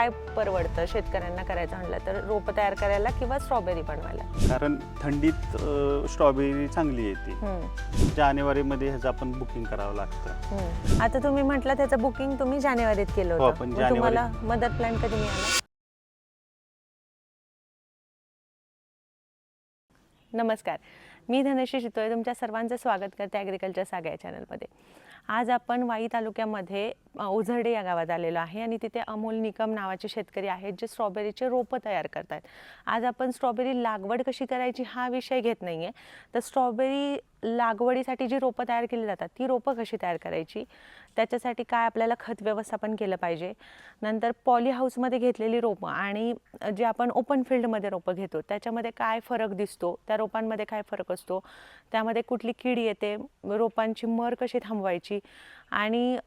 काय परवडतं शेतकऱ्यांना करायचं म्हटलं तर रोपं तयार करायला किंवा स्ट्रॉबेरी बनवायला? कारण थंडीत स्ट्रॉबेरी चांगली येते. जानेवारीमध्ये ह्याचं आपण बुकिंग करावं लागतं. आता तुम्ही म्हटलं त्याचं बुकिंग तुम्ही जानेवारीत केलं हो, होतं, पण मग तुम्हाला मदर प्लॅन कधी मिळाला? नमस्कार, मी धनश्री शितोळे तुमच्या सर्वांचं स्वागत करते ॲग्रिकल्चर सागा या चॅनलमध्ये. आज आपण वाई तालुक्यामध्ये उझर्डे या गावात आलेलो आहे आणि तिथे अमोल निकम नावाचे शेतकरी आहेत जे स्ट्रॉबेरीचे रोपं तयार करतात. आज आपण स्ट्रॉबेरी लागवड कशी करायची हा विषय घेत नाही आहे, तर स्ट्रॉबेरी लागवडीसाठी जी रोपं तयार केली जातात ती रोपं कशी तयार करायची, त्याच्यासाठी काय आपल्याला खत व्यवस्थापन केलं पाहिजे, नंतर पॉली हाऊसमध्ये घेतलेली रोपं आणि जे आपण ओपन फील्डमध्ये रोपं घेतो त्याच्यामध्ये काय फरक दिसतो, त्या रोपांमध्ये काय फरक असतो, त्यामध्ये कुठली कीड येते, रोपांची मर कशी थांबवायची आणि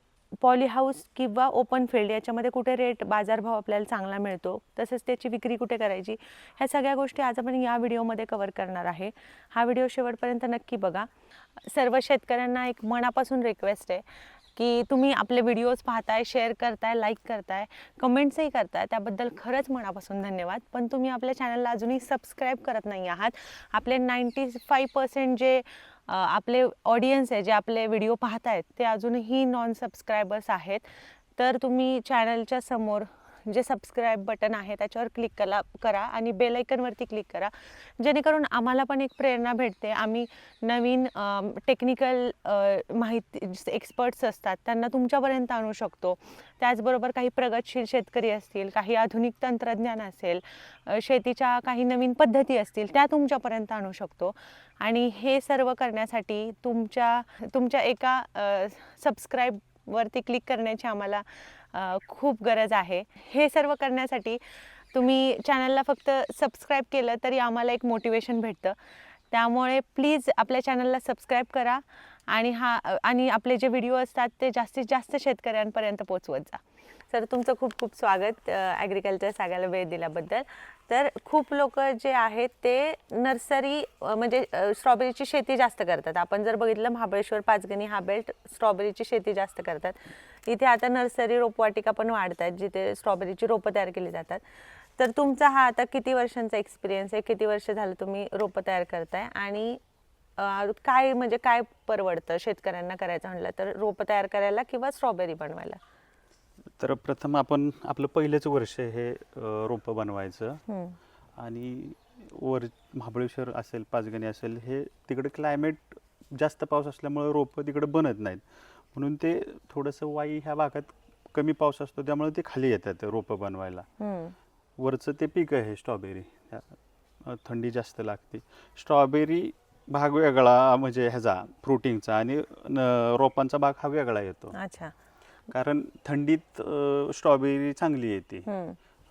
पॉली हाऊस किंवा ओपन फील्ड याच्यामध्ये कुठे रेट बाजारभाव आपल्याला चांगला मिळतो, तसेच त्याची विक्री कुठे करायची, ह्या सगळ्या गोष्टी आज आपण या व्हिडिओमध्ये कव्हर करणार आहे. हा व्हिडिओ शेवटपर्यंत नक्की बघा. सर्व शेतकऱ्यांना एक मनापासून रिक्वेस्ट आहे की तुम्ही आपले व्हिडिओज पाहताय, शेअर करताय, लाईक करताय, कमेंट्सही करताय, त्याबद्दल खरंच मनापासून धन्यवाद. पण तुम्ही आपल्या चॅनलला अजूनही सबस्क्राईब करत नाही आहात. आपले 95% जे आपले ऑडियन्स आहे, जे आपले व्हिडिओ पाहतायत ते अजूनही नॉन सबस्क्रायबर्स आहेत. तर तुम्ही चॅनलच्या समोर जे सबस्क्राईब बटन आहे त्याच्यावर क्लिक करा आणि बेल आयकनवरती क्लिक करा, जेणेकरून आम्हाला पण एक प्रेरणा भेटते. आम्ही नवीन टेक्निकल माहिती एक्सपर्ट्स असतात त्यांना तुमच्यापर्यंत आणू शकतो. त्याचबरोबर काही प्रगतशील शेतकरी असतील, काही आधुनिक तंत्रज्ञान असेल, शेतीच्या काही नवीन पद्धती असतील त्या तुमच्यापर्यंत आणू शकतो. आणि हे सर्व करण्यासाठी तुमच्या एका सबस्क्राईबवरती क्लिक करण्याची आम्हाला खूप गरज आहे. हे सर्व करण्यासाठी तुम्ही चॅनलला फक्त सबस्क्राईब केलं तरी आम्हाला एक मोटिवेशन भेटतं. त्यामुळे प्लीज आपल्या चॅनलला सबस्क्राईब करा आणि आपले जे व्हिडिओ असतात ते जास्तीत जास्त शेतकऱ्यांपर्यंत पोचवत जा. सर, तुमचं खूप खूप स्वागत ॲग्रिकल्चर सागायला वेळ दिल्याबद्दल. तर खूप लोक जे आहेत ते नर्सरी म्हणजे स्ट्रॉबेरीची शेती जास्त करतात. आपण जर बघितलं महाबळेश्वर, पाचगणी हा बेल्ट स्ट्रॉबेरीची शेती जास्त करतात. इथे आता नर्सरी रोपवाटिका पण वाढतात जिथे स्ट्रॉबेरीची रोपं तयार केली जातात. तर तुमचा हा आता किती वर्षांचा एक्सपिरियन्स आहे, किती वर्ष झालं तुम्ही रोपं तयार करताय आणि काय परवडतं शेतकऱ्यांना करायचं म्हटलं तर रोपं तयार करायला किंवा स्ट्रॉबेरी बनवायला? तर प्रथम आपण आपलं पहिलंच वर्ष हे रोपं बनवायचं आणि महाबळेश्वर असेल, पाचगणी असेल, हे तिकडे क्लायमेट जास्त पाऊस असल्यामुळे रोपं तिकडे बनत नाहीत. म्हणून ते थोडंसं वाई ह्या भागात कमी पाऊस असतो त्यामुळे ते खाली येतात रोपं बनवायला. वरचं ते पीक आहे स्ट्रॉबेरी, थंडी जास्त लागते. स्ट्रॉबेरी भाग वेगळा म्हणजे ह्याचा फ्रुटिंगचा आणि रोपांचा भाग हा वेगळा येतो. अच्छा. कारण थंडीत स्ट्रॉबेरी चांगली येते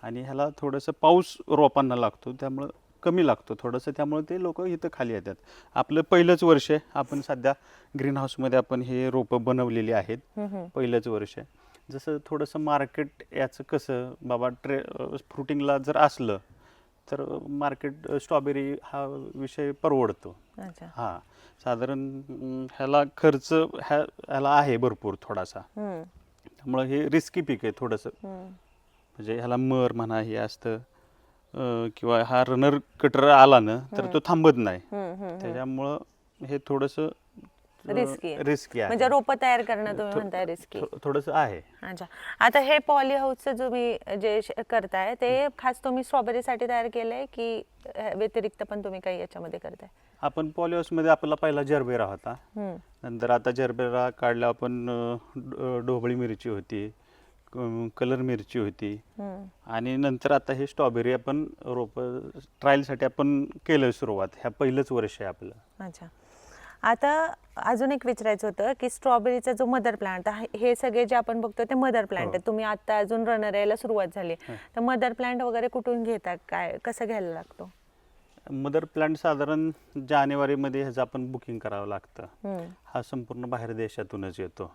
आणि ह्याला थोडंसं पाऊस रोपांना लागतो त्यामुळं कमी लागतो थोडंसं, त्यामुळे ते लोक इथं खाली येतात. आपलं पहिलंच वर्ष आहे. आपण सध्या ग्रीन हाऊसमध्ये आपण हे रोपं बनवलेली आहेत. पहिलंच वर्ष आहे. जसं थोडंसं मार्केट याचं कसं बाबा फ्रुटिंगला जर असलं तर मार्केट स्ट्रॉबेरी हा विषय परवडतो. हां, साधारण ह्याला खर्च ह्याला आहे भरपूर थोडासा, त्यामुळं हे रिस्की पीक आहे थोडंसं. म्हणजे ह्याला मर म्हणा हे असतं किंवा हा रनर कटर आला ना तर तो थांबत नाही, त्याच्यामुळं हे थोडंसं रिस्की आहे. म्हणजे रोपं तयार करणं तुम्ही म्हणताय रिस्की थोडंसं आहे. अच्छा. आता हे पॉली हाऊसचं तुम्ही जे करताय ते खास तुम्ही स्ट्रॉबेरीसाठी तयार केलंय की व्यतिरिक्त पण तुम्ही काही याच्यामध्ये करताय? आपण पॉली हाऊसमध्ये आपला पहिला जरबेरा होता, नंतर आता जरबेरा काढला आपण ढोबळी मिरची होती, कलर मिरची होती आणि नंतर आता हे स्ट्रॉबेरी आपण रोपं ट्रायलसाठी आपण केलं सुरुवात. ह्या पहिलंच वर्ष आहे आपलं. अच्छा. आता अजून एक विचारायचं होतं की स्ट्रॉबेरीचा जो मदर प्लांट हे सगळे जे आपण बघतो ते मदर प्लांट आहे. तुम्ही आता अजून रनर यायला सुरुवात झाली, तर मदर प्लांट वगैरे कुठून घेतात, काय कसं घ्यायला लागतो? मदर प्लांट साधारण जानेवारीमध्ये ह्याचं आपण बुकिंग करावं लागतं. हा संपूर्ण बाहेर देशातूनच येतो.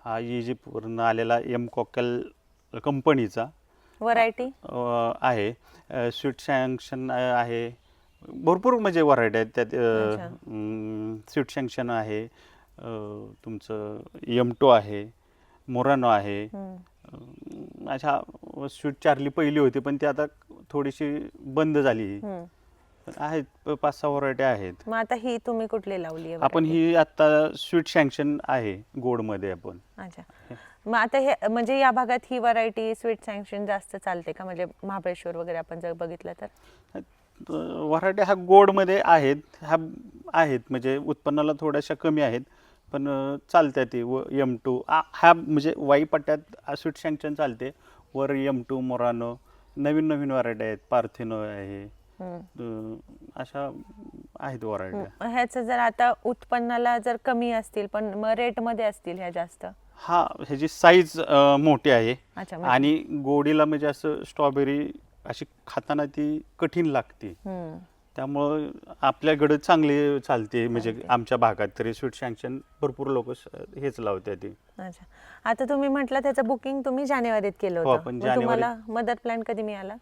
हा इजिप्तवरून आलेला एमकॉकल कंपनीचा व्हरायटी आहे. स्वीट सँक्शन आहे, भरपूर म्हणजे व्हरायटी आहेत त्यात. स्वीट सँक्शन आहे, तुमचं M2 आहे, मोरानो आहे, अशा स्वीट चार्ली पहिली होती, पण ती आता थोडीशी बंद झाली. हम्म. आहेत 5-6 व्हरायटी आहेत. मग आता ही तुम्ही कुठली लावली आहे आपण ही आता स्वीट सँक्शन आहे गोडमध्ये आपण. अच्छा. मग आता हे म्हणजे या भागात ही व्हरायटी स्वीट सँक्शन जास्त चालते का, म्हणजे महाबळेश्वर वगैरे आपण जर बघितलं तर? व्हरायटी ह्या गोडमध्ये आहेत, ह्या आहेत म्हणजे उत्पन्नाला थोड्याशा कमी आहेत, पण चालत्या ती. M2 ह्या म्हणजे वाई पट्ट्यात स्वीट सँक्शन चालते. वर M2 मोरानो, नवीन नवीन व्हरायटी आहेत, पार्थिनो आहे, अशा आहेत व्हरायटी. ह्याचं जर आता उत्पन्नाला जर कमी असतील पण मग रेटमध्ये असतील ह्या जास्त? हा, ह्याची साईज मोठी आहे. अच्छा. आणि गोडीला म्हणजे असं स्ट्रॉबेरी अशी खाताना ती कठीण लागते, त्यामुळं आपल्याकडे चांगली चालते. म्हणजे आमच्या भागात तरी स्वीट सँक्शन भरपूर लोक हेच लावतात ती. अच्छा. आता तुम्ही म्हटलं त्याचं बुकिंग तुम्ही जानेवारीत केलं हो, होतं, आपण मग तुम्हाला मदर प्लॅन कधी मिळाला?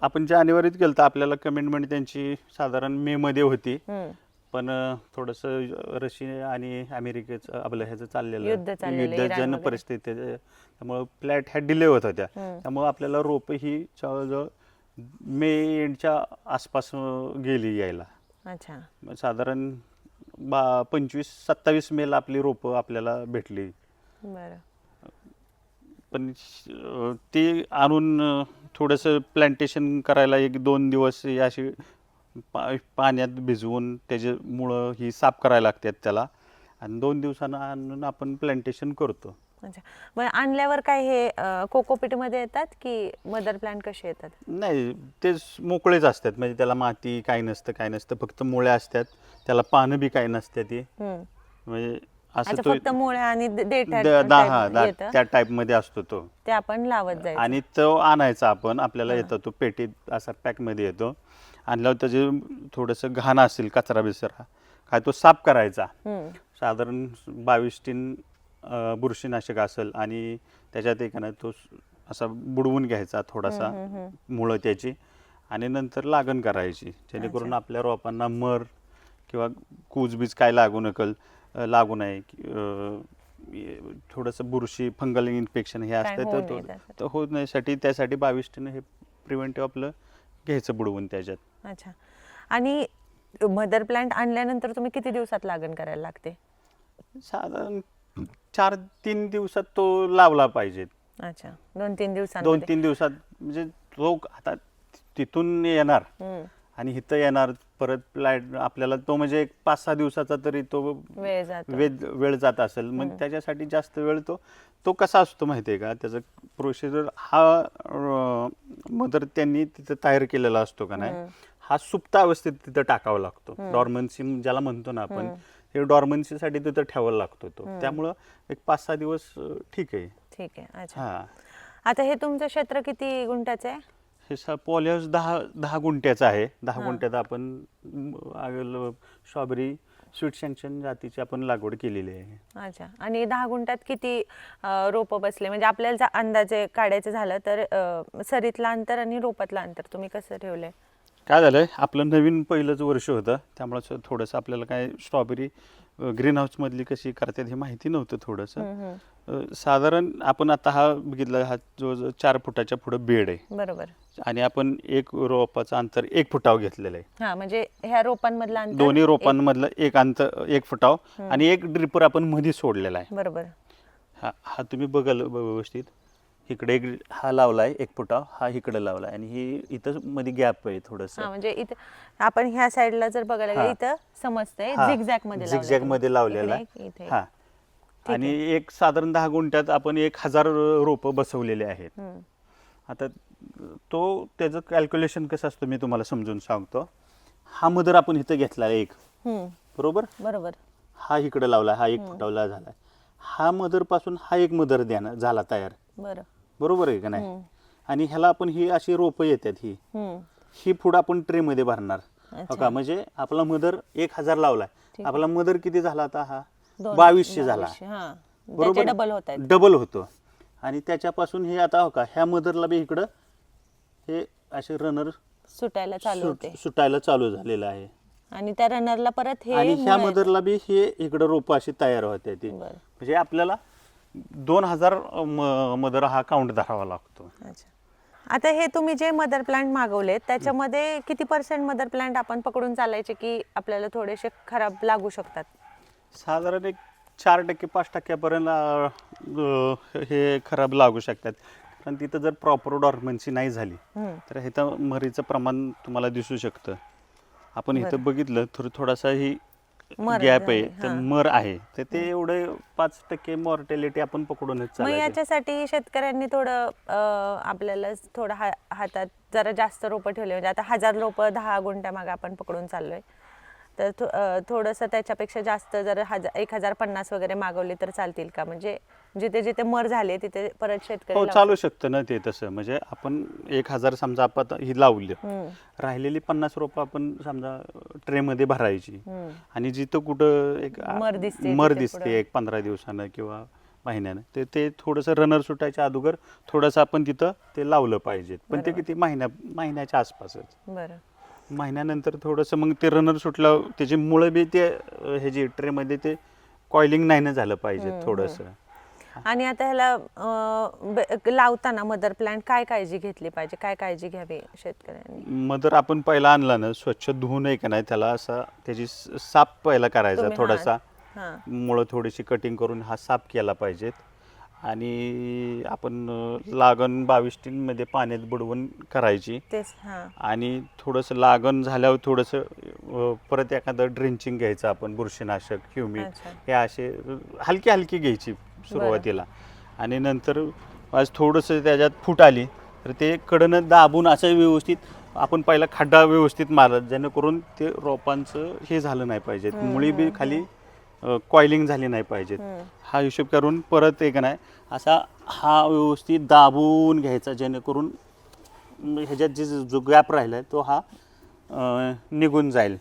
आपण जानेवारीत गेलं तर आपल्याला कमिटमेंट त्यांची साधारण मे मध्ये होती, पण थोडंसं रशिया आणि अमेरिकेचं आपलं ह्याचं चाललेलं युद्धजन्य परिस्थिती, त्यामुळं फ्लॅट ह्या डिले होत होत्या. त्यामुळं आपल्याला रोपं ही जवळजवळ मे एंडच्या आसपास गेली यायला. अच्छा. साधारण 25-27 मेला आपली रोपं आपल्याला भेटली. बरं. पण ते आणून थोडंसं प्लांटेशन करायला 1-2 दिवस अशी पाण्यात भिजवून त्याचे मुळं ही साफ करायला लागतात त्याला, आणि 2 दिवसानं आणून आपण प्लांटेशन करतो. अच्छा. मग आणल्यावर काय हे कोकोपीट मध्ये येतात की मदर प्लांट कसे येतात? नाही, ते मोकळेच असतात, म्हणजे त्याला माती काही नसतं, फक्त मुळ्या असतात, त्याला पानं बी काही नसतात. ती म्हणजे असं तो फक्त मुळ्या आणि त्या टाईप मध्ये असतो तो. ते आपण लावत जायचं आणि तो आणायचा आपण, आपल्याला येतो तो पेटीत असा पॅक मध्ये येतो. आणल्यावर त्याचे थोडंसं घाण असेल, कचरा बिचरा काय, तो साफ करायचा. साधारण 22 टीन बुरशीनाशक असेल, आणि त्याच्यात एक ना तो असा बुडवून घ्यायचा थोडासा मुळं त्याची, आणि नंतर लागण करायची, जेणेकरून आपल्या रोपांना मर किंवा कूजबीज काय लागू नये. थोडंसं बुरशी, फंगल इन्फेक्शन हे असतं तर होत नाही, त्यासाठी 22 टीन हे प्रिव्हेंटिव्ह आपलं घ्यायचं बुडवून त्याच्यात. अच्छा. आणि मदर प्लांट आणल्यानंतर तुम्ही किती दिवसात लागण करायला लागते? साधारण 4-3 दिवसात तो लावला पाहिजे. अच्छा. 2-3 दिवसात. 2-3 दिवसात म्हणजे तो आता तिथून येणार आणि इथं येणार परत प्लॅट आपल्याला, तो म्हणजे एक 5-6 दिवसाचा तरी तो वेळ जात असेल. मग त्याच्यासाठी जास्त वेळ तो कसा असतो माहिती आहे का, त्याचं प्रोसिजर हा मदर त्यांनी तिथं तयार केलेला असतो का नाही, हा सुप्त अवस्थेत तिथं टाकावा लागतो. डॉर्मन्सी ज्याला म्हणतो ना आपण, हे डॉर्मन्सीसाठी तिथं ठेवायला लागतो तो. त्यामुळं एक 5-6 दिवस ठीक आहे. अच्छा. आता हे तुमचं क्षेत्र किती गुंठ्याचं आहे? हे पॉलिहाऊस 10 गुंठ्याचं आहे. 10 गुंठ्यात आपण स्ट्रॉबेरी स्वीट सँक्शन जातीची आपण लागवड केलेली आहे. अच्छा. आणि 10 गुंठ्यात किती रोपं बसले, म्हणजे आपल्याला जर अंदाजे काढायचं झालं तर सरीतलं अंतर आणि रोपातलं अंतर तुम्ही कसं ठेवलंय? काय झालंय, आपलं नवीन पहिलंच वर्ष होतं, त्यामुळे थोडंसं आपल्याला काय स्ट्रॉबेरी ग्रीन हाऊस मधली कशी करतात हे माहिती नव्हतं थोडंसं. साधारण आपण आता हा बघितला, हा जो 4 फुटाच्या पुढे बेड आहे, बरोबर, आणि आपण एक रोपाचं अंतर 1 फुटावर घेतलेलं आहे. हा, म्हणजे ह्या रोपांमधलं अंतर, दोन्ही रोपांमधलं एक अंतर 1 फुटावर, आणि एक ड्रिपर आपण मध्ये सोडलेला आहे. बरोबर. हा तुम्ही बघाल व्यवस्थित, इकडे एक हा लावलाय 1 फुटावर, हा इकडे लावलाय, आणि ही इथं मध्ये गॅप आहे थोडंसं. म्हणजे इथे आपण ह्या साईडला जर बघायला गेलं, इथं समजतंय झिगझॅग मध्ये लावलेला आहे. हा, आणि एक साधारण 10 गुंठ्यात आपण 1000 रोपं बसवलेले आहेत. आता त्याचं कॅल्क्युलेशन कसं असतं मी तुम्हाला समजून सांगतो. हा मदर आपण इथं घेतला एक, बरोबर, हा इकडे लावला, हा 1 फुटावला झालाय. हा मदर पासून हा एक मदर झाला तयार, बरोबर आहे का नाही. आणि ह्याला आपण ही अशी रोपं येतात, ही फुड आपण ट्रे मध्ये भरणार का, म्हणजे आपला मदर 1000 लावलाय, आपला मदर किती झाला आता, हा 2200 झाला, बरोबर, डबल होतो. आणि त्याच्यापासून हे आता ह्या मदरला बी इकडं हे असे रनर सुटायला चालू झालेलं आहे, आणि त्या रनरला परत हे, आणि ह्या मदरला बी हे इकडं रोपं अशी तयार होते ती. म्हणजे आपल्याला 2000 मदर हा काउंट धरावा लागतो. अच्छा. आता हे तुम्ही जे मदर प्लांट मागवले त्याच्यामध्ये किती % मदर प्लांट आपण पकडून चालायचे की आपल्याला थोडेसे खराब लागू शकतात? साधारण एक 4% 5% हे खराब लागू शकतात. कारण तिथं जर प्रॉपर डॉर्मन्सी नाही झाली तर इथं मरीचं प्रमाण तुम्हाला दिसू शकतं. आपण इथं बघितलं थोडासा ही गॅप आहे तर मर आहे तर ते एवढे 5% मॉर्टॅलिटी आपण पकडूनच मग चालायचं. याच्यासाठी शेतकऱ्यांनी थोडं आपल्याला थोडं हातात जरा जास्त रोपं ठेवले, म्हणजे आता 1000 रोपं 10 गुंठ्यामागे आपण पकडून चाललोय, तर थोडंसं त्याच्यापेक्षा जास्त जर 1050 वगैरे मागवली तर चालतील का? म्हणजे जिथे जिथे मर झाले तिथे परत शेतकरी हो चालू शकतं ना ते तसं. म्हणजे आपण 1000 समजा आपण ही लावली, राहिलेली 50 रोपं आपण समजा ट्रेमध्ये भरायची आणि जिथं कुठं एक मर दिसते एक 15 दिवसानं किंवा महिन्यानं ते थोडंसं रनर सुटायच्या अगोदर थोडंसं आपण तिथं ते लावलं पाहिजे. पण ते किती महिन्याच्या आसपासच. बरं. महिन्यानंतर थोडंसं मग ते रनर सुटलं त्याची मुळं बी ते हे जे ट्रेमध्ये ते कॉइलिंग नाही ना झालं पाहिजे थोडंसं. आणि आता ह्याला लावताना मदर प्लांट काय काळजी घेतली पाहिजे, काय काळजी घ्यावी शेतकऱ्यांनी? मदर आपण पहिला आणला ना स्वच्छ धुवून आहे का नाही त्याला असा त्याची साफ पहिला करायचा थोडासा, मुळं थोडीशी कटिंग करून हा साफ केला पाहिजेत. आणि आपण लागण 22 टिनमध्ये पाण्यात बुडवून करायची. आणि थोडंसं लागण झाल्यावर थोडंसं परत एखादं ड्रिंचिंग घ्यायचं आपण, बुरशीनाशक ह्युमिक हे असे हलकी हलकी घ्यायची सुरुवातीला. आणि नंतर आज थोडंसं त्याच्यात फूट आली तर ते कडनं दाबून असं व्यवस्थित आपण पहिला खड्डा व्यवस्थित मारत जेणेकरून ते रोपांचं हे झालं नाही पाहिजे, मुळी बी खाली कॉइलिंग झाली नाही पाहिजेत. हा हिशोब करून परत एक नाही असा हा व्यवस्थित दाबून घ्यायचा जेणेकरून ह्याच्यात जो गॅप राहिला तो हा निघून जाईल.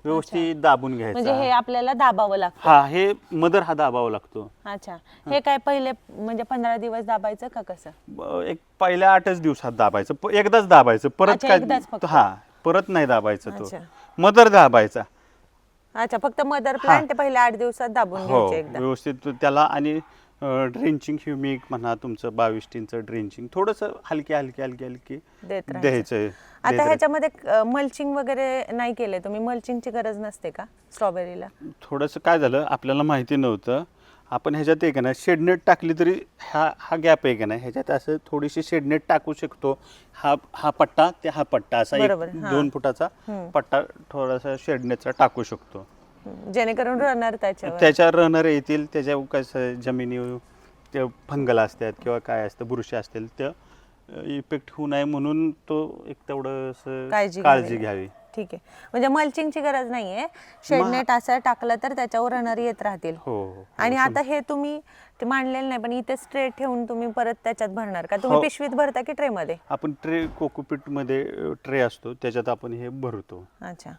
व्यवस्थित दाबून घ्यायचा. म्हणजे हे आपल्याला दाबावं लागतं? हा, हे मदर हा दाबावा लागतो. अच्छा. हे काय पहिले म्हणजे 15 दिवस दाबायचं का कसं? एक पहिल्या 8च दिवसात दाबायचं, एकदाच दाबायचं, परत काय परत नाही दाबायचं. तो मदर दाबायचा. अच्छा, फक्त मदर प्लांट पहिल्या 8 दिवसात दाबून घ्यायचे एकदा व्यवस्थित त्याला. आणि ड्रिंचिंग ह्युमिक म्हणा तुमचं 22 टिनचं ड्रिंचिंग थोडंसं हलकी द्यायचं. आता ह्याच्यामध्ये मल्चिंग वगैरे नाही केले तुम्ही? मल्चिंगची गरज नसते का स्ट्रॉबेरीला? थोडंसं काय झालं आपल्याला माहिती नव्हतं. आपण ह्याच्यात एक ना शेडनेट टाकली तरी हा गॅप आहे का नाही ह्याच्यात असं थोडीशी शेडनेट टाकू शकतो. हा पट्टा ते हा पट्टा असा 2 फुटाचा पट्टा थोडासा शेडनेटचा टाकू शकतो जेणेकरून रनर त्याच्या रनर येतील. त्याच्या कसं जमिनीवर ते फंगल असतात किंवा काय असतं बुरशी असतील ते इफेक्ट होऊ नये म्हणून तो एक तेवढं काळजी घ्यावी. ठीक आहे. म्हणजे मल्चिंगची गरज नाहीये, शेडनेट असं टाकलं तर त्याच्यावर रनर येत राहतील. हो. आणि आता हे तुम्ही ते मांडलेलं नाही पण इथे स्ट्रेट ठेवून तुम्ही परत त्याच्यात भरणार का? तुम्ही पिशवीत भरता की ट्रे मध्ये? आपण ट्रे कोकोपीट मध्ये ट्रे असतो त्याच्यात आपण हे भरतो. अच्छा.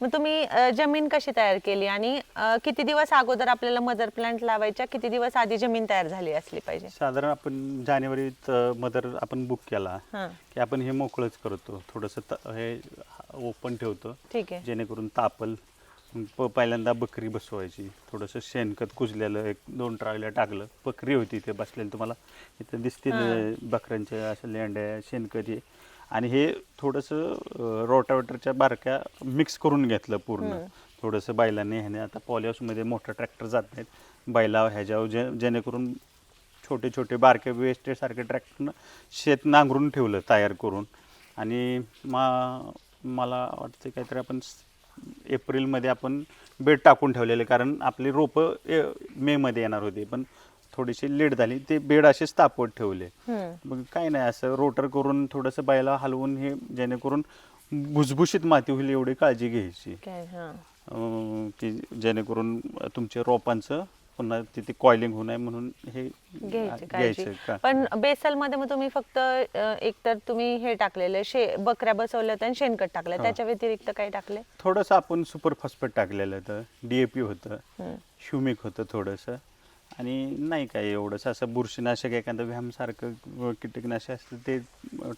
मग तुम्ही जमीन कशी तयार केली आणि किती दिवस अगोदर आपल्याला मदर प्लांट लावायच्या, किती दिवस आधी जमीन तयार झाली असली पाहिजे? साधारण आपण जानेवारीत मदर आपण बुक केला की आपण हे मोकळंच करतो, थोडंसं हे ओपन ठेवतो. ठीक आहे. जेणेकरून तापल. पहिल्यांदा बकरी बसवायची, थोडंसं शेणखत कुजलेलं 1-2 ट्रायला टाकलं. बकरी होती इथे बसलेली तुम्हाला इथं दिसतील बकऱ्यांच्या अशा लेंड्या शेणखत. आणि हे थोडंसं रोटावेटरच्या बारक्या मिक्स करून घेतलं पूर्ण थोडंसं बैलांनी. ह्याने आता पॉलिहाऊसमध्ये मोठं ट्रॅक्टर जात नाहीत बैला ह्याच्यावर जेणेकरून छोटे छोटे बारके वेस्टेसारखे ट्रॅक्टरनं शेत नांगरून ठेवलं तयार करून. आणि मला वाटतं काहीतरी आपण एप्रिलमध्ये आपण बेड टाकून ठेवलेले, कारण आपली रोपं मेमध्ये येणार होती पण थोडीशी लेट झाली. ते बेड असेच तापवत ठेवले. मग काय नाही असं रोटर करून थोडंसं बैला हलवून हे जेणेकरून भुसभुशीत माती होईल एवढी काळजी घ्यायची की जेणेकरून तुमच्या रोपांचं पुन्हा तिथे कॉइलिंग होऊ नये म्हणून हे घ्यायचं. पण बेसल मध्ये मग तुम्ही फक्त एकतर तुम्ही हे टाकलेलं बकऱ्या बसवल्या आणि शेणखत टाकलं, त्याच्या व्यतिरिक्त काय टाकले? थोडंसं आपण सुपर फॉस्फेट टाकलेलं होतं, DAP होतं, ह्युमिक होतं थोडंसं. आणि नाही काय एवढंच असं बुरशीनाशक एखादं व्यायामसारखं कीटकनाशक असतं ते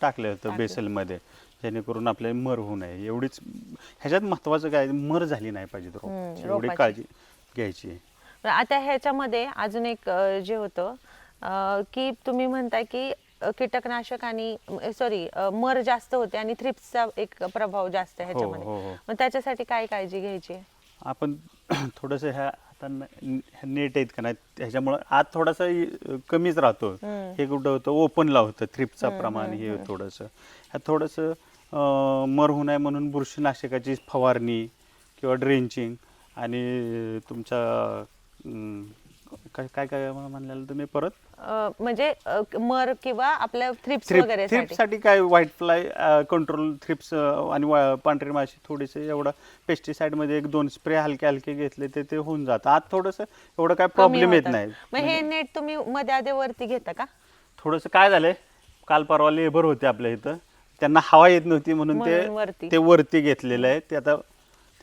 टाकलं होतं बेसलमध्ये जेणेकरून आपल्याला मर होऊ नये एवढीच. ह्याच्यात महत्त्वाचं काय मर झाली नाही पाहिजे रोपाची, एवढी काळजी घ्यायची. आता ह्याच्यामध्ये अजून एक जे होतं की तुम्ही म्हणताय की कीटकनाशक आणि सॉरी मर जास्त होते आणि थ्रिप्सचा एक प्रभाव जास्त आहे हो ह्याच्यामध्ये. हो हो मग त्याच्यासाठी काय काळजी घ्यायची आहे? आपण थोडंसं ह्या आता नेट आहेत का नाही ह्याच्यामुळं आत थोडासा कमीच राहतो. हे कुठं होतं ओपनला होतं थ्रिप्सचा प्रमाण हे थोडंसं ह्या थोडंसं मर होऊ नये म्हणून बुरशीनाशकाची फवारणी किंवा ड्रेंचिंग आणि तुमच्या काय काय काय म्हणलेलं तुम्ही परत म्हणजे मर किंवा आपल्या थ्रिप्स वगैरे थ्रिप्ससाठी काय व्हाईट फ्लाय कंट्रोल थ्रिप्स आणि पांढरी माशी थोडीसे एवढं पेस्टिसाइडमध्ये 1-2 स्प्रे हलके हलके घेतले ते होऊन जातं. आत थोडंसं एवढं काय प्रॉब्लेम येत नाही. मग हे नेट तुम्ही मध्ये आधी वरती घेता का? थोडंसं काय झालंय काल परवा लेबर होते आपल्या इथं त्यांना हवा येत नव्हती म्हणून ते वरती घेतलेलं आहे. ते आता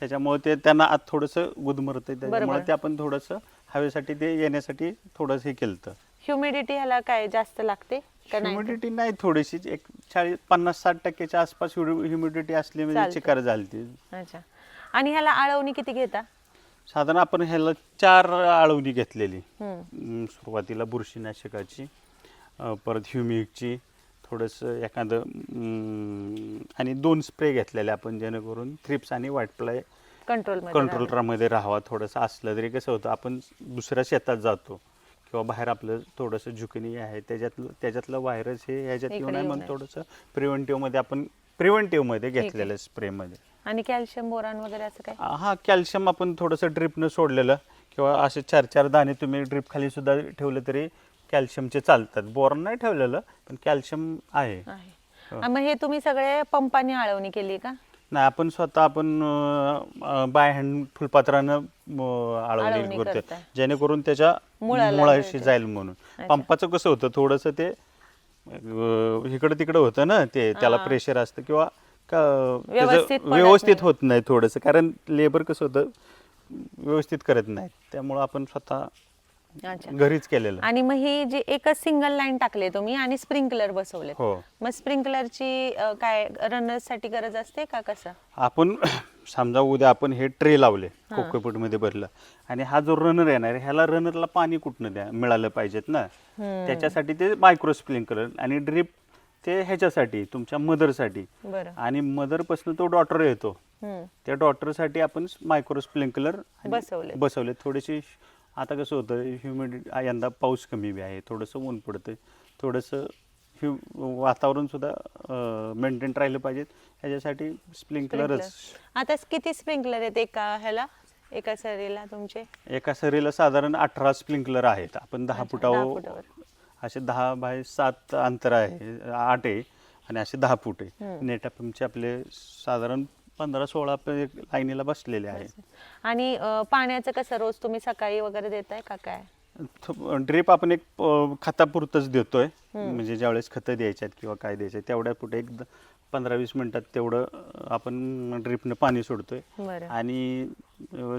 त्याच्यामुळे ते त्यांना आत थोडंसं गुदमरतंय त्याच्यामुळे ते आपण थोडंसं हवेसाठी ते येण्यासाठी थोडंसं हे केलं. ह्युमिडिटी ह्याला काय जास्त लागते का नाही? ह्युमिडिटी नाही थोडीशी एक 50-60% आसपास ह्युमिडिटी असली म्हणजे चिकार झाली. अच्छा. आणि ह्याला आळवणी किती घेता? साधारण आपण ह्याला 4 आळवणी घेतलेली सुरुवातीला बुरशीनाशकाची परत ह्युमिकची थोडंसं एखादं आणि 2 स्प्रे घेतलेले आपण जेणेकरून थ्रिप्स आणि व्हाईट फ्लाय कंट्रोलमध्ये राहावा. थोडंसं असलं तरी कसं होतं आपण दुसऱ्या शेतात जातो किंवा बाहेर आपलं थोडंसं झुकणी आहे त्याच्यातलं व्हायरस हे ह्याच्यात येऊ नये म्हणून थोडंसं प्रिव्हेंटिव्हमध्ये घेतलेलं स्प्रेमध्ये. आणि कॅल्शियम बोरॉन वगैरे असं काय? हा कॅल्शियम आपण थोडंसं ड्रिपनं सोडलेलं किंवा असे 4-4 दाणे तुम्ही ड्रिप खाली सुद्धा ठेवले तरी कॅल्शियमचे चालतात. बोरॉन नाही ठेवलेलं पण कॅल्शियम आहे. मग हे तुम्ही सगळे पंपाने आळवणी केली का? नाही आपण स्वतः बाय हँड फुलपात्रानं आळवणी करतो जेणेकरून त्याच्या मुळाशी जाईल म्हणून. पंपाचं कसं होतं थोडंसं ते इकडं तिकडं होतं ना ते त्याला प्रेशर असतं किंवा व्यवस्थित होत नाही थोडंसं कारण लेबर कसं होतं व्यवस्थित करत नाही त्यामुळं आपण स्वतः घरीच केलेलं. आणि मग ही जी एकच सिंगल लाईन टाकले तुम्ही आणि स्प्रिंकलर बसवले. हो. मग स्प्रिंकलरची काय रनर्स साठी गरज असते का कसं? आपण समजा उद्या आपण हे ट्रे लावले कोकोपीट मध्ये भरलं आणि हा जो रनर येणार ह्याला रनरला पाणी कुठनं मिळालं पाहिजेत ना त्याच्यासाठी ते मायक्रो स्प्रिंकलर आणि ड्रिप ते ह्याच्यासाठी तुमच्या मदरसाठी आणि मदर पासून तो डॉटर येतो त्या डॉटरसाठी आपण मायक्रो स्प्रिंकलर बसवले. थोडीशी आता कसं होतं ह्युमिडिटी यंदा पाऊस कमी बी आहे थोडंसं ऊन पडतं थोडंसं वातावरण सुद्धा मेंटेन राहिलं पाहिजे ह्याच्यासाठी स्प्रिंकलरच. आता किती स्प्रिंकलर आहेत एका सरीला तुमचे? एका सरीला साधारण 18 स्प्रिंकलर आहेत. आपण 10 फुटावर असे 10 बाय 7 अंतर आहे 8 आहे आणि असे 10 फूट आहे. नेटापमचे आपले साधारण 15-16 लाईनीला बसलेले आहे. आणि पाण्याचं कसं रोज तुम्ही सकाळी वगैरे देताय का काय? ड्रिप आपण एक खतापुरतच देतोय म्हणजे ज्यावेळेस खतं द्यायच्यात किंवा काय द्यायचं तेवढ्या पुढे एक 15-20 मिनिटात तेवढं आपण ड्रिपनं पाणी सोडतोय. आणि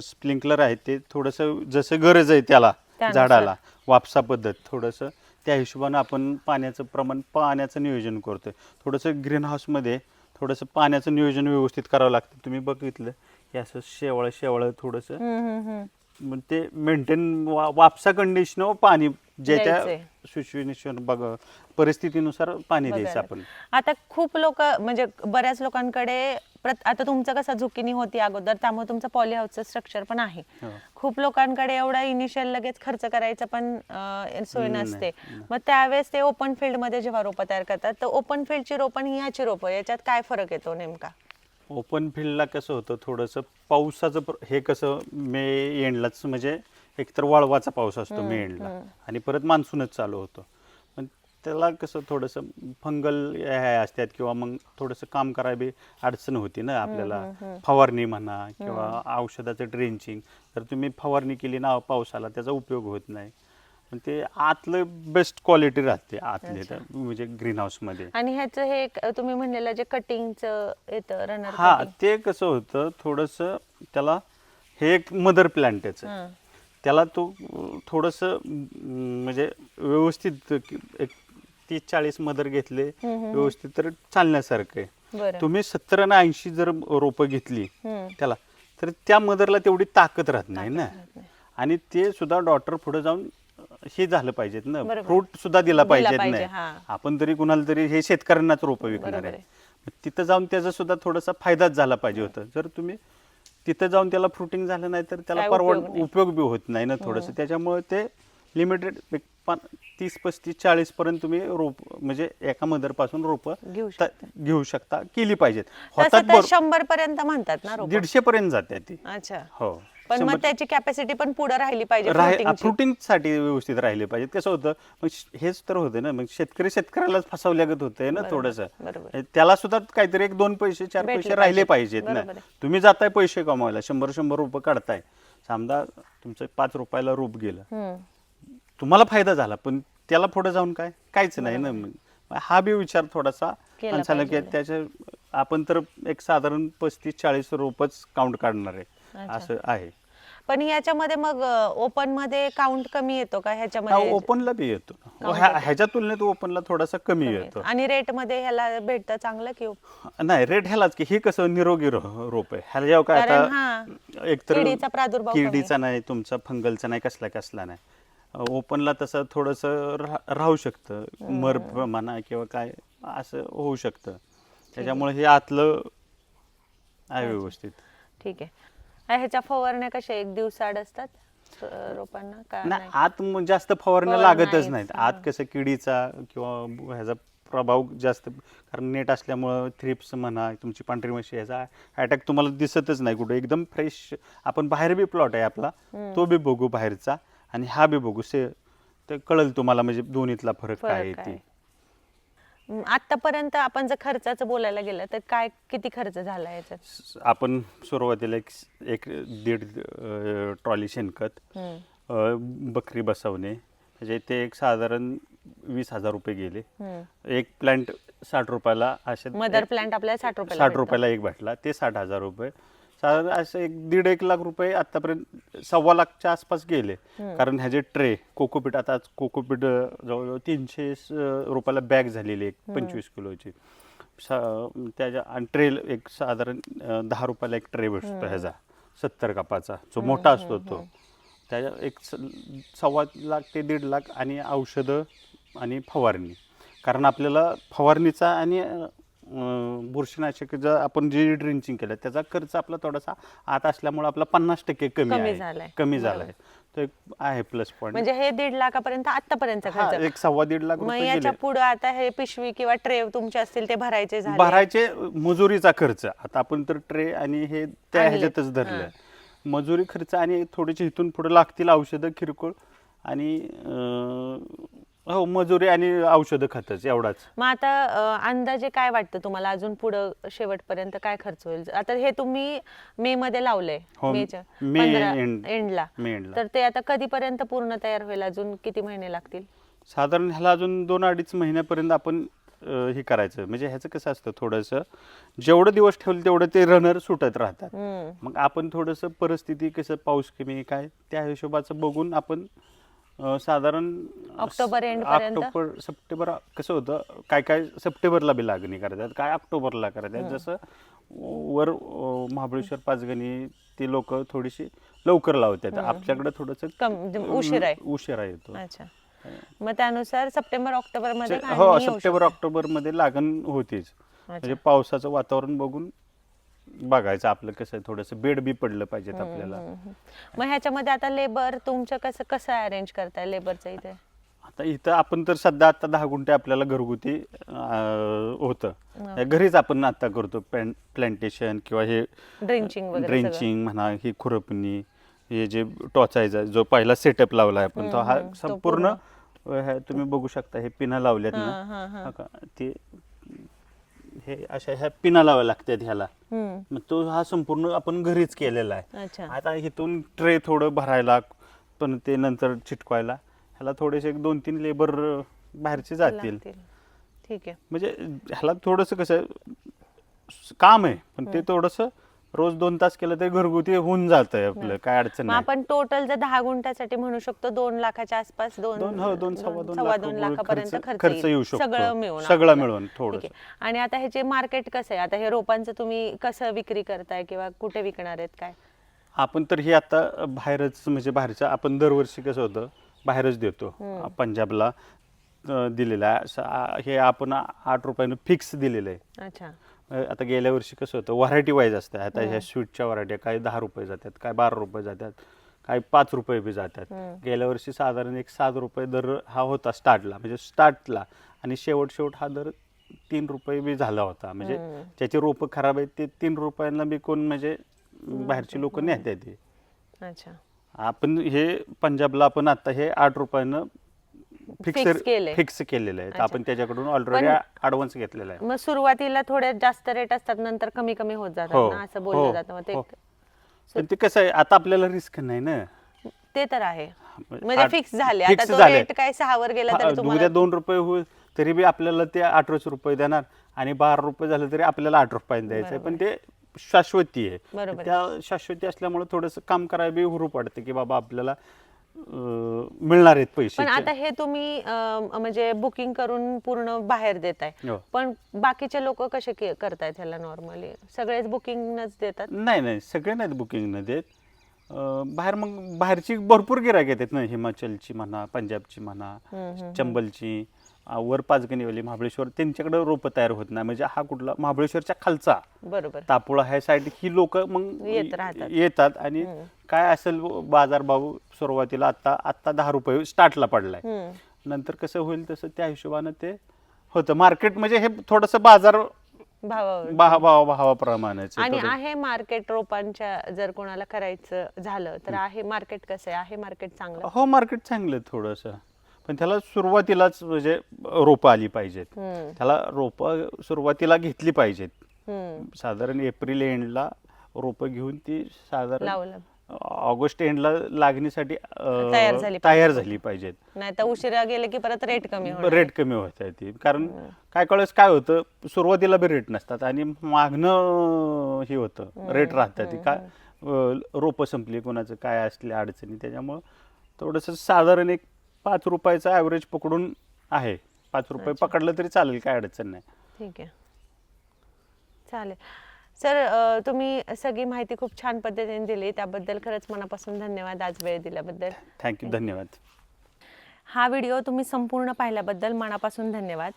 स्प्रिंकलर आहे ते थोडंसं जसं गरज आहे त्याला झाडाला वापसा पद्धत थोडंसं त्या हिशोबानं आपण पाण्याचं नियोजन करतोय. थोडंसं ग्रीन हाऊसमध्ये थोडंसं पाण्याचं नियोजन व्यवस्थित करावं लागतं. तुम्ही बघितलं की असं शेवळ थोडंसं मग ते मेंटेन वापसा कंडिशन पाणी ज्याच्या सिच्युएशन बघ परिस्थितीनुसार पाणी द्यायचं आपण. आता खूप लोक म्हणजे बऱ्याच लोकांकडे आता तुमचं कसं झुकिनी होती अगोदर त्यामुळे तुमचं पॉली हाऊसचं स्ट्रक्चर पण आहे. खूप लोकांकडे एवढा इनिशियल लगेच खर्च करायचा पण सोय नसते. मग त्यावेळेस ते ओपन फील्ड मध्ये जेव्हा रोपं तयार करतात तर ओपन फील्डची रोपं आणि ह्याची रोपं याच्यात काय फरक येतो नेमका? ओपन फील्डला कसं होतं थोडंसं पावसाचं हे कसं मे एंडलाच म्हणजे एकतर वाळवाचा पाऊस असतो मे एंडला आणि परत मान्सूनच चालू होतो. पण त्याला कसं थोडंसं फंगल असतात किंवा मग थोडंसं काम करायला अडचण होती ना आपल्याला. फवारणी म्हणा किंवा औषधाचं ड्रेंचिंग तर तुम्ही फवारणी केली ना पावसाला त्याचा उपयोग होत नाही. पण ते आतलं बेस्ट क्वालिटी राहते आतले म्हणजे ग्रीन हाऊस मध्ये. आणि ह्याचं हे तुम्ही म्हणलेलं जे कटिंगचं येतं रनर हा ते कसं होतं थोडंसं त्याला हे एक मदर प्लांट याचं त्याला तो थोडंसं म्हणजे व्यवस्थित एक 30-40 मदर घेतले व्यवस्थित तर चालण्यासारखं आहे. तुम्ही 70 आणि 80 जर रोपं घेतली त्याला तर त्या मदरला तेवढी ताकद राहत नाही ना. आणि ते सुद्धा डॉक्टर पुढे जाऊन हे झालं पाहिजेत ना, बरोबर. फ्रूट सुद्धा दिला पाहिजेत पाहिजे, नाही. हा. आपण तरी कुणाला तरी हे शेतकऱ्यांनाच रोपं विकणार बरोबर आहे. आहे. मग तिथं जाऊन त्याचा सुद्धा थोडासा फायदाच झाला पाहिजे होता. जर तुम्ही तिथं जाऊन त्याला फ्रुटिंग झालं नाही तर त्याला काय उपयोग नाही. उपयोग बी होत नाही ना थोडंसं. त्याच्यामुळे ते लिमिटेड 30, 35, 40 पर्यंत तुम्ही रोप म्हणजे एका मदरपासून रोप घेऊ शकता, केली पाहिजेत. तसं तर 100 पर्यंत म्हणतात ना रोपं. 150 पर्यंत जाते ती. अच्छा. हो, पण मग त्याची कॅपॅसिटी पण पुढे राहिली पाहिजे fruiting ची. फ्रुटिंग साठी व्यवस्थित राहिले पाहिजेत. कसं होतं मग हेच तर होतं ना, मग शेतकऱ्यालाच फसवल्यागत होतंय ना थोडंसं. बरोबर. त्याला सुद्धा काहीतरी 1, 2 पैसे 4 भेटले पैसे राहिले पाहिजेत. पाहिजेत ना. बरोबर आहे. तुम्ही जाताय पैसे कमवायला, 100 रुपये काढताय, समजा तुमचं 5 रुपयाला रूप गेलं, तुम्हाला फायदा झाला, पण त्याला पुढे जाऊन काहीच नाही ना. मग हा बी विचार थोडासा केला माणसाला की पाहिजे. त्याच्या आपण तर एक साधारण 35-40 रुपयेच काउंट काढणार आहे असं आहे. पण याच्यामध्ये मग ओपन मध्ये काउंट कमी येतो का ह्याच्यामध्ये? ओपनला बी येतो, ह्याच्या तुलनेत ओपनला थोडासा कमी येतो. आणि रेट मध्ये ह्याला भेटतं चांगलं की नाही, रेट ह्यालाच की हे कसं निरोगी रोप आहे. ह्याला जेव्हा काय कारण आता एकतर किडीचा प्रादुर्भाव कमी आहे. किडीचा नाही, तुमचा फंगलचा नाही, कसला नाही. ओपनला तसं थोडंसं राहू शकतं, मर म्हणा किंवा काय असं होऊ शकतं. त्याच्यामुळे हे आतलं आहे व्यवस्थित. ठीक आहे. ह्याच्या फवारण्या कशा एक दिवसाआड असतात रोपांना का नाही, आत जास्त फवारण्या लागतच नाहीत. आत कसं किडीचा किंवा ह्याचा प्रभाव जास्त, कारण नेट असल्यामुळं थ्रिप्स म्हणा, तुमची पांढरी माशी, ह्याचा अटॅक तुम्हाला दिसतच नाही कुठे. एकदम फ्रेश. आपण बाहेर बी प्लॉट आहे आपला, तो बी बघू बाहेरचा आणि हा बी बघू, ते कळेल तुम्हाला म्हणजे दोन्हीतला फरक काय आहे ते. आतापर्यंत आपण जर खर्चाचं बोलायला गेलं तर काय किती खर्च झाला याच्यात? आपण सुरुवातीला एक 1.5 ट्रॉली शेणखत, बकरी बसवणे, म्हणजे ते एक साधारण 20,000 रुपये गेले. एक प्लांट 60 रुपयाला, असे मदर प्लांट आपल्याला 60 रुपयाला एक भेटला, ते 60,000 रुपये. साधारण असं 1.5-1 लाख रुपये आतापर्यंत 1.25 लाखच्या आसपास गेले. कारण ह्याचे ट्रे, कोकोपीट, आता कोकोपीट जवळजवळ 300 रुपयाला बॅग झालेली एक 25 किलोची. त्याच्या आणि ट्रे एक साधारण 10 रुपयाला एक ट्रे भेटतो ह्याचा 70 कपाचा, जो मोठा असतो तो. त्याच्या एक 1.25 लाख ते 1.5 लाख. आणि औषधं आणि फवारणी, कारण आपल्याला फवारणीचा आणि बुरशीनाशक जर आपण जे ड्रिंचिंग केलं त्याचा खर्च आपला थोडासा आत असल्यामुळे आपला 50% कमी झालाय. तो एक आहे प्लस पॉईंट. म्हणजे हे 1.5 लाखापर्यंत आतापर्यंत खर्च. एक 1.25-1.5 लाख मग रुपये याच्या गेले. पुढे आता हे पिशवी किंवा ट्रे तुमचे असतील ते भरायचे झाले. भरायचे, मजुरीचा खर्च. आता आपण तर ट्रे आणि हे त्या ह्याच्यातच धरलं. मजुरी खर्च आणि थोडेसे इथून पुढे लागतील औषधं किरकोळ आणि हो, मजुरी आणि औषधं खतच, एवढाच. मग आता अंदाजे काय वाटतं तुम्हाला अजून पुढं शेवटपर्यंत काय खर्च होईल? आता हे तुम्ही मे मध्ये लावलंय, मेच्या मे 15 एंड- एंडला, मे एंडला. तर ते आता कधीपर्यंत पूर्ण तयार होईल? अजून किती महिने लागतील? साधारण ह्याला अजून 2-2.5 महिन्यापर्यंत आपण हे करायचं. म्हणजे ह्याचं कसं असतं, थोडंसं जेवढं दिवस ठेवलं तेवढं ते रनर सुटत राहतात. मग आपण थोडंसं परिस्थिती कसं, पाऊस कमी काय, त्या हिशोबाचं बघून आपण साधारण ऑक्टोबर एंड पर्यंत, ऑक्टोबर सप्टेंबर, कसं होतं काय सप्टेंबरला बी लागणी करतात, काय ऑक्टोबरला करतात. जसं वर महाबळेश्वर, पाचगणी ते लोक थोडीशी लवकर लावतात. आपल्याकडे थोडंसं उशिरा येतो. अच्छा. मग त्यानुसार सप्टेंबर ऑक्टोबर मध्ये हो, सप्टेंबर ऑक्टोबर मध्ये लागण होतीच. म्हणजे पावसाचं वातावरण बघून बघायचं आपलं कसं, थोडंसं बेड बी पडलं पाहिजेत आपल्याला. मग ह्याच्यामध्ये आता लेबर तुमचं कसं अरेंज करताय लेबरचं इथे? आता इथं आपण तर सध्या आता 10 गुंठे आपल्याला घरगुती होतं. घरीच आपण आता करतो प्लांटेशन किंवा हे ड्रेंचिंग म्हणा, ही खुरपणी, हे जे टोचायचा जो पहिला सेटअप लावलाय आपण, तो हा संपूर्ण तुम्ही बघू शकता. हे पिना लावल्यात ना, ते हे अशा ह्या पिना लावायला लागतात ह्याला. मग तो हा संपूर्ण आपण घरीच केलेला आहे. आता इथून ट्रे थोडं भरायला, पण ते नंतर चिटकवायला ह्याला थोडेसे 1-2-3 लेबर बाहेरचे जातील. ठीक आहे. म्हणजे ह्याला थोडंसं कसं काम आहे, पण ते थोडंसं रोज 2 तास केलं तरी घरगुती होऊन जातंय आपलं, काय अडचण नाही. आपण टोटल जर 10 गुंठ्यासाठी म्हणू शकतो 2 लाखाच्या आसपास, 2-2.25 लाखापर्यंत खर्च येऊ शकतो, सगळं मिळून थोडं. आणि आता ह्याचे मार्केट कसं आहे? आता हे रोपांचं तुम्ही कसं विक्री करताय किंवा कुठे विकणार आहेत काय? आपण तर हे आता बाहेरच म्हणजे बाहेरचं आपण दरवर्षी कसं होतं बाहेरच देतो. पंजाबला दिलेलं आहे हे आपण 8 रुपयानं फिक्स दिलेलं आहे. अच्छा. आता गेल्या वर्षी कसं होतं व्हरायटी वाईज असतं. आता ह्या स्वीटच्या व्हरायटी काही 10 रुपये जातात, काय 12 रुपये जातात, काही 5 रुपये बी जातात. गेल्या वर्षी साधारण एक 7 रुपये दर हा होता स्टार्टला, म्हणजे स्टार्टला, आणि शेवट हा दर 3 रुपये बी झाला होता. म्हणजे ज्याची रोपं खराब आहेत ते 3 रुपयांना बी कोण म्हणजे बाहेरची लोक नेतात ते. अच्छा. आपण हे पंजाबला आपण आता हे 8 रुपयानं फिक्स केलेलं आहे. आपण त्याच्याकडून ऑलरेडी ॲडव्हान्स घेतलेला आहे. मग सुरुवातीला थोडे जास्त रेट असतात, नंतर कमी कमी होत जातात ना, असं बोललं जातं. मग ते पण ते कसं आहे आता आपल्याला रिस्क नाही ना. ते तर आहे, म्हणजे फिक्स झाले. आता तो रेट काय 6 वर गेला तरी तुम्हाला उद्या 2 रुपये होईल तरी बी आपल्याला ते 18 रुपये देणार, आणि 12 रुपये झालं तरी आपल्याला 8 रुपये द्यायचं. पण ते शाश्वती आहे. त्या शाश्वती असल्यामुळे थोडंसं काम करायला बी हुरूप वाटतं की बाबा आपल्याला मिळणार आहेत पैसे. पण आता हे तुम्ही म्हणजे बुकिंग करून पूर्ण बाहेर देताय, पण बाकीचे लोक कसे करतायत ह्याला? नॉर्मली सगळेच बुकिंगच देतात? नाही, सगळे नाहीत बुकिंग न देत. बाहेर मग बाहेरची भरपूर गिरायक येतात ना, हिमाचलची म्हणा, पंजाबची म्हणा, चंबलची, वर पाचगणीवाली, महाबळेश्वर, त्यांच्याकडे रोपं तयार होत नाही. म्हणजे हा कुठला महाबळेश्वरच्या खालचा बरोबर तापोळा ह्या साईड ही लोक मग येतात. आणि काय असेल बाजारभाव सुरुवातीला आता 10 रुपये स्टार्टला पडलाय, नंतर कसं होईल तसं त्या हिशोबानं ते होतं. मार्केट म्हणजे हे थोडंसं बाजार भावाप्रमाणेच. आणि आहे मार्केट रोपांच्या, जर कोणाला करायचं झालं तर आहे मार्केट? कसं आहे मार्केट? चांगलं? हो, मार्केट चांगलं थोडंसं, पण त्याला सुरुवातीलाच म्हणजे रोपं आली पाहिजेत. त्याला रोपं सुरुवातीला घेतली पाहिजेत. साधारण एप्रिल एंडला रोपं घेऊन ती साधारण ऑगस्ट एंडला लागणीसाठी तयार झाली पाहिजेत. नाही तर उशिरा गेले की परत रेट कमी होत आहे ती. कारण काय कळस काय होतं, सुरुवातीला बी रेट नसतात आणि मागणं हे होतं रेट राहतात. काय रोपं संपली, कोणाचं काय असले अडचणी, त्याच्यामुळं थोडंसं साधारण एक 5 रुपयाचा ॲव्हरेज पकडून आहे. 5 रुपये पकडलं तरी चालेल, काय अडचण नाही. ठीक आहे, चालेल. सर, तुम्ही सगळी माहिती खूप छान पद्धतीने दिली, त्याबद्दल खरंच मनापासून धन्यवाद. आज वेळ दिल्याबद्दल थँक्यू, धन्यवाद. हा व्हिडिओ तुम्ही संपूर्ण पाहिल्याबद्दल मनापासून धन्यवाद.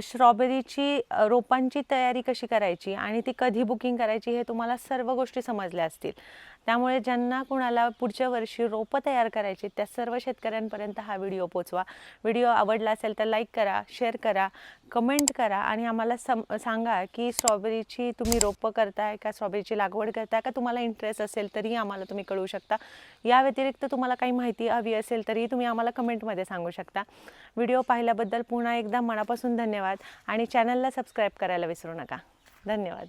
स्ट्रॉबेरीची रोपांची तयारी कशी करायची आणि ती कधी बुकिंग करायची हे तुम्हाला सर्व गोष्टी समजल्या असतील. त्यामुळे ज्यांना कोणाला पुढच्या वर्षी रोपं तयार करायची त्या सर्व शेतकऱ्यांपर्यंत हा व्हिडिओ पोचवा. व्हिडिओ आवडला असेल तर लाईक करा, शेअर करा, कमेंट करा आणि आम्हाला सांगा की स्ट्रॉबेरीची तुम्ही रोपं करताय का, स्ट्रॉबेरीची लागवड करताय का, तुम्हाला इंटरेस्ट असेल तरी आम्हाला तुम्ही कळवू शकता. या व्यतिरिक्त तुम्हाला काही माहिती हवी असेल तरी तुम्ही आम्हाला कमेंटमध्ये सांगू शकता. व्हिडिओ पाहिल्याबद्दल पुन्हा एकदा मनापासून धन्यवाद आणि चॅनलला सबस्क्राईब करायला विसरू नका. धन्यवाद.